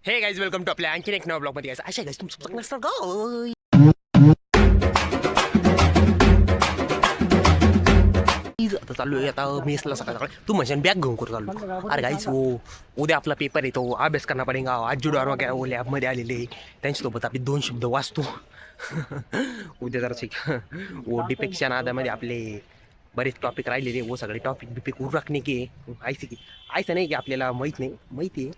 हे guys welcome to आपल्या आणखीन एक नवा ब्लॉग मध्ये गाईज अशा गाईज तुमचं नसतं ग आता चालू आहे आता मेसला सकाळ सकाळ तू म्हणजे बॅग घेऊन करू चालू अरे गाईज हो उद्या आपला पेपर येतो अभ्यास करणार पडेगा आज जुडवार वगैरे वो लॅबमध्ये आलेले त्यांच्यासोबत आपले 2 शब्द वाचतो उद्या जरा वो डिपेक्शन आधामध्ये आपले बरेच टॉपिक राहिलेले वो सगळे टॉपिक बिपिक उरकणे की ऐसे नहीं कि आपल्याला माहिती है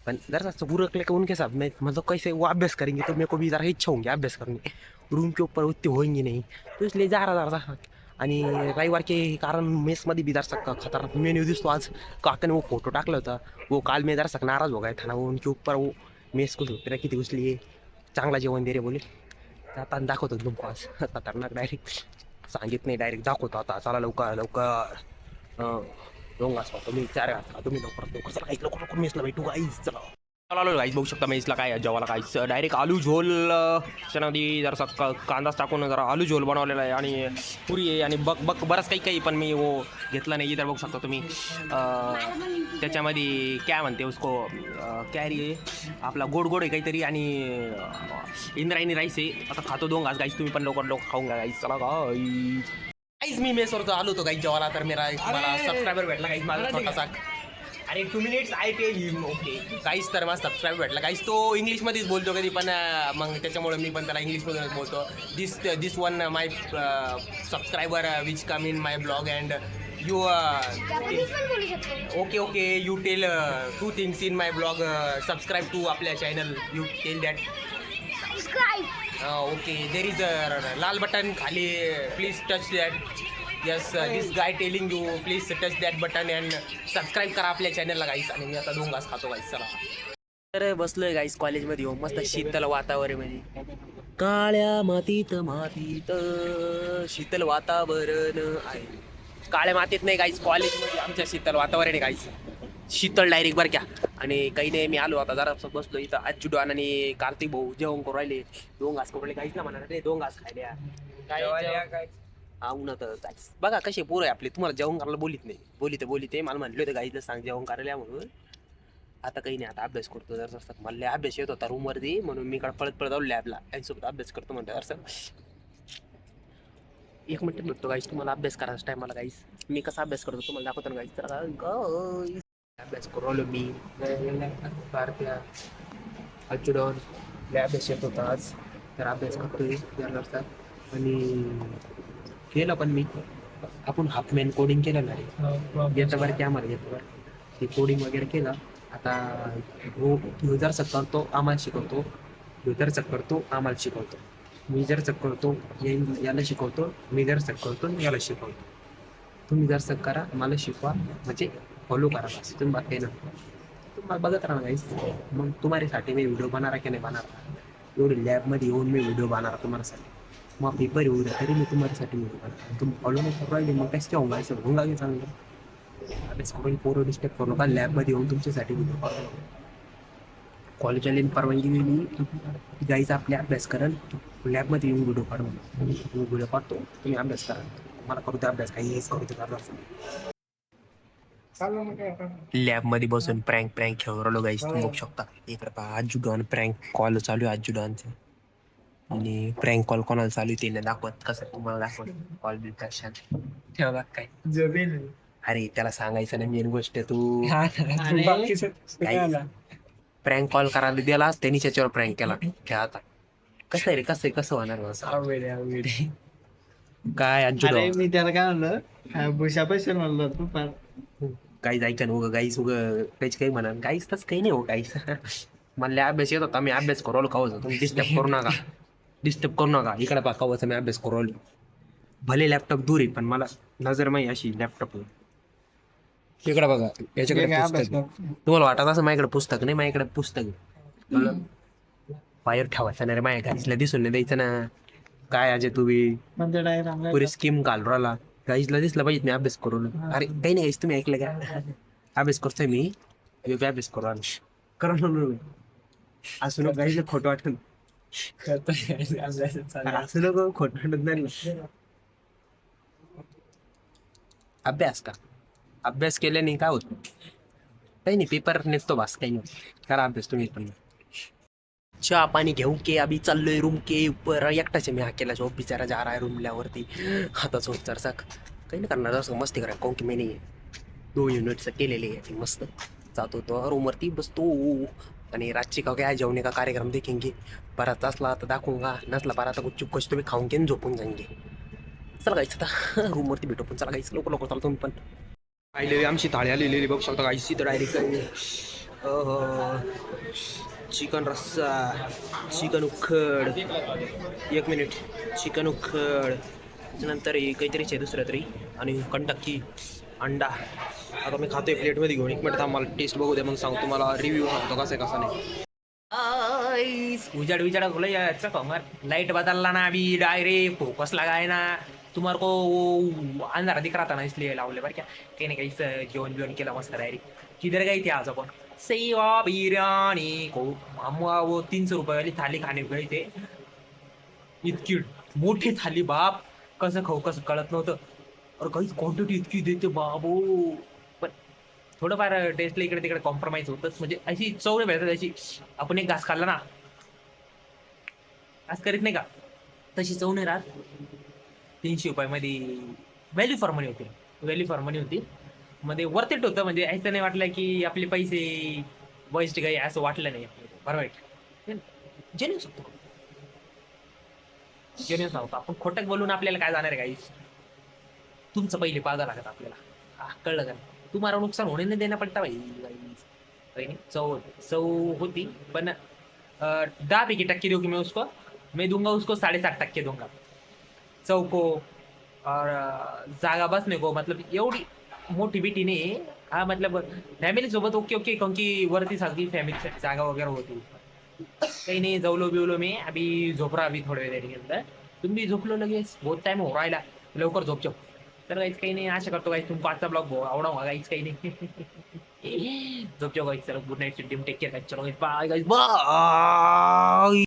पण जरा सा बुरकले का उनके साथ मैं मतलब कैसे वो अभ्यास करेंगे तो मेरे को भी ज़रा इच्छा होंगी अभ्यास करने रूम के ऊपर उतने होंगे नहीं तो इसलिए जा आणि रविवार के कारण मेसमध्ये भी जरा खतरनाक मेन्यू दिसतो आज काकाने वो फोटो टाकला होता वो काल मैं जरा नाराज हो गया था ना वो उनके ऊपर वो मेस को तेरा किती घुसली चांगला जेवण दे रे बोले आता दाखवतो तुमको आज खतरनाक डायरेक्ट सांगित नाही डायरेक्ट दाखवतो आता चला लवकर लवकर दोन घास खातो मी 4 घास खातो मी लवकर चला लवकर मेसला भेटू गाईज चला आलो गाईज बघू शकता मेसला काय जेवायला गाईज डायरेक्ट आलू झोल त्याच्यामध्ये जरा कांदाच टाकून जरा आलू झोल बनवलेला आहे आणि पुरी आहे आणि बरंच काही पण मी वो घेतला नाही तर बघू शकता तुम्ही त्याच्यामध्ये काय म्हणते उसको कॅरी आहे आपला गोड आहे काहीतरी आणि इंद्रायणी राईस आहे आता खातो 2 घास गाईज तुम्ही पण लवकर खाऊन घ्या गाईज चला गाईज मी मेसवर आलो होतो गाईज जेवायला तर मला सबस्क्रायबर भेटला गाईज माझा छोटासा अरे 2 minutes I tell him okay काहीच तर मला सबस्क्राईब भेटला काहीच तो इंग्लिशमध्येच बोलतो कधी पण मग त्याच्यामुळे मी पण त्याला इंग्लिशमधूनच बोलतो this one my subscriber which come in my blog and you okay you tell 2 things in my blog subscribe to आपल्या channel you tell that okay there is a लाल बटन खाली please touch that yes this guy telling you please touch that button and subscribe करा आपल्या चॅनलला गाईस आणि मी आता 2 घास खातो गाईस चला तर बसलोय गाईस कॉलेजमध्ये येऊन मस्त शीतल वातावरण म्हणजे काळ्या मातीत शीतल वातावरण आहे काळ्या मातीत नाही गाईस कॉलेजमध्ये आमच्या शीतल वातावरण आहे गाईस शीतल डायरेक्ट बरं क्या आणि काही नाही मी आलो आता जरा बसलो इथं आज जुडान आणि कार्तिक भाऊ जेवण करू राहिले 2 घास करू काहीच ना म्हणा रे 2 घास खायल्या काय उन्हात जायचं बघा कसे पोरं आहे आपले तुम्हाला जेवण करायला बोलिते मला म्हणले होते गाईला सांग जेवण करायला म्हणून आता काही नाही आता अभ्यास करतो जर असतात मला अभ्यास येत होता रूमवरती म्हणून मी पळत जाऊ लॅबला त्यांच्यासोबत अभ्यास करतो म्हणतो जर 1 मिनिट भेटतो गाईस तुम्हाला अभ्यास करायचा टाइम मला गाईस मी कसा अभ्यास करतो तुम्हाला दाखवतो ना गाईस तर अभ्यास करू मी भारतीय अच्युडॉन अभ्यास येत होता आज तर अभ्यास करतोय आणि केलं पण मी आपण हाफमॅन कोडिंग केलं ना रे येतं बरं की आम्हाला येतं बरं ते कोडिंग वगैरे केलं आता ह्यो जर करतो आम्हाला शिकवतो आम्हाला शिकवतो मी जर करतो याला शिकवतो मी जर करतो याला शिकवतो तुम्ही जर करा मला शिकवा म्हणजे फॉलो करा बस तुम्ही बाकी ना तुम्हाला बघत राहा गाईस मग तुम्हाऱ्यासाठी मी व्हिडिओ बनणार की नाही बनणार एवढी लॅबमध्ये येऊन मी व्हिडिओ बनणार तुम्हासाठी मग पेपर येऊ द्या तरी मी तुम्हाऱ्यासाठी तुम्ही फॉलो नाही करू राहिले मग काहीच होऊन जायचं होऊन लागेल चांगलं अभ्यास करून पोरं डिस्टर्ब करू नका लॅबमध्ये येऊन तुमच्यासाठी व्हिडिओ कॉलेजवाल्याने परवानगी दिली जायचं आपल्या अभ्यास कराल लॅबमध्ये येऊन व्हिडिओ काढून व्हिडिओ काढतो तुम्ही अभ्यास करा मला करू द्या अभ्यास काही हेच करू द्या लॅबमध्ये बसून प्रँक खेळू राहिलो गाईस तुम्ही बघू शकता इकडे आजूडॉन प्रँक कॉल चालू आहे आजूडॉनचं आणि प्रँक कॉल कोणाला चालू आहे ते दाखवत कसं तुम्हाला दाखवत कॉल बिल कशात ठेवा काय अरे त्याला सांगायचं ना मेन गोष्ट तू प्रँक कॉल करायला दिलास त्यांनी त्याच्यावर प्रँक केला खेळाता कसं आहे रे कसं होणार काय आजूडॉन मी त्याला काय म्हणलं पैसे म्हणलं तू काही जायचं ना उगं गाईस उगं काही म्हणा गाईस तसं काही नाही हो गाईस मला अभ्यास येत होता मी अभ्यास करू खावं तुम्ही डिस्टर्ब करू नका इकडे पा खावं मी अभ्यास करू भले लॅपटॉप दूर आहे पण मला नजर माही अशी लॅपटॉप इकडे बघा याच्याकडे पुस्तक तुम्हाला वाटत असं माझ्याकडे पुस्तक नाही माझ्याकडे पुस्तक बाहेर ठेवायचं ना रे माझ्या गाईसला दिसून नाही द्यायचं ना काय अजय तुम्ही पुरी स्कीम घालू राहिला गाईसला दिसलं पाहिजे मी अभ्यास करून अरे काही नाही गाईस तुम्ही ऐकलं का अभ्यास करतोय मी अभ्यास करू असं नको गाईसला खोटं वाटत असं नको खोटं वाटत नाही अभ्यास केल्याने काय होत काही नाही पेपर नेसतो बस काही नाही करा अभ्यास तुम्ही पण चहा पानी घेऊ के अभी चाललोय रूम के ऊपर एकटाच मी हा केला जॉब बिचारा जा रहा है रूमल्यावरती आता झोप जरसा काही नाही करणार असं मस्ती करा काऊन की मी नाही 2 युनिटचं केलेले आहे मस्त जातो तो रूमवरती बसतो आणि रातची का काय जेवणे का कार्यक्रम देखेंगे परत असला तर दाखवूंगा नसला परत आता गुपचूप कशी तुम्ही खाऊन घेऊन झोपून जाईंगे चला गायचं आता रूमवरती भेटू पण चला गायचं लवकर लवकर चालतो तुम्ही पण पाहिलेली आमची थाळी आलेली बघू शकता गायची तर डायरेक्ट चिकन रस्सा चिकन उखड 1 मिनिट चिकन उखड त्याच्यानंतर काहीतरीच आहे दुसरं तरी आणि कंटक्की अंडा आता मी खातोय प्लेटमध्ये घेऊन 1 मिनिट मला टेस्ट बघू दे मग सांगतो तुम्हाला रिव्ह्यू सांगतो कसं आहे कसं नाही उजाड विजाड बोला याचा कमर लाइट बदलला ना अभी डायरेक्ट फोकस लगाए ना तुम्हारे को अंधारा दिख रहा था ना इसलिए लावले बरं क्या काही नाही काही जेवण बिवण केलं मस्त डायरेक्ट किधर गई थी आज अपन सेवा बिर्याणी को हम वो 300 रुपये वाली थाली खाने गए थे इतकी मोठी थाली बाप कसं खाऊ कसं कळत नव्हतं और काहीच क्वांटिटी इतकी देते बाबू पण थोडंफार टेस्टला इकडे तिकडे कॉम्प्रोमाइज होतच म्हणजे अशी चव नाही भेटत अशी आपण एक घास खाल्ला ना घास करीत नाही का तशी चव नाही राहत 300 रुपयामध्ये व्हॅल्यू फॉर मनी होती व्हॅल्यू फॉर मनी होती मध्ये वर्थ इट होतं म्हणजे असं नाही वाटलं की आपले पैसे वेस्ट गए असं वाटलं नाही बरं वाईट जेन्युन सांगतो जेन्युन सांगतो आपण खोटं बोलून आपल्याला काय जाणार आहे गाईस तुमचं पहिले पागा लागत आपल्याला कळलं का तुम्हाला नुकसान होणे नाही देणं पडता भाई चव चव होती पण 10% दूंगी मैं उसको मैं दूंगा उसको 7.5% दूंगा चव को और जागा बसने को मतलब एवढी मोठी बिटी नाही हा मतलब फॅमिली सोबत ओके ओके काऊन की वरती सगळी फॅमिलीसाठी जागा वगैरे होती काही नाही जवलो बिवलो मी अभी झोप रहा अभी थोड्या वेळानंतर तुम्ही झोपलो लगेच बहुत टाइम हो राहिला लवकर झोपचो तर काहीच काही नाही आशा करतो काही तुमचा आजचा ब्लॉग आवडा काहीच काही नाही झोपचो गाईस चलो good night team take care चलो बाय गाईस बाय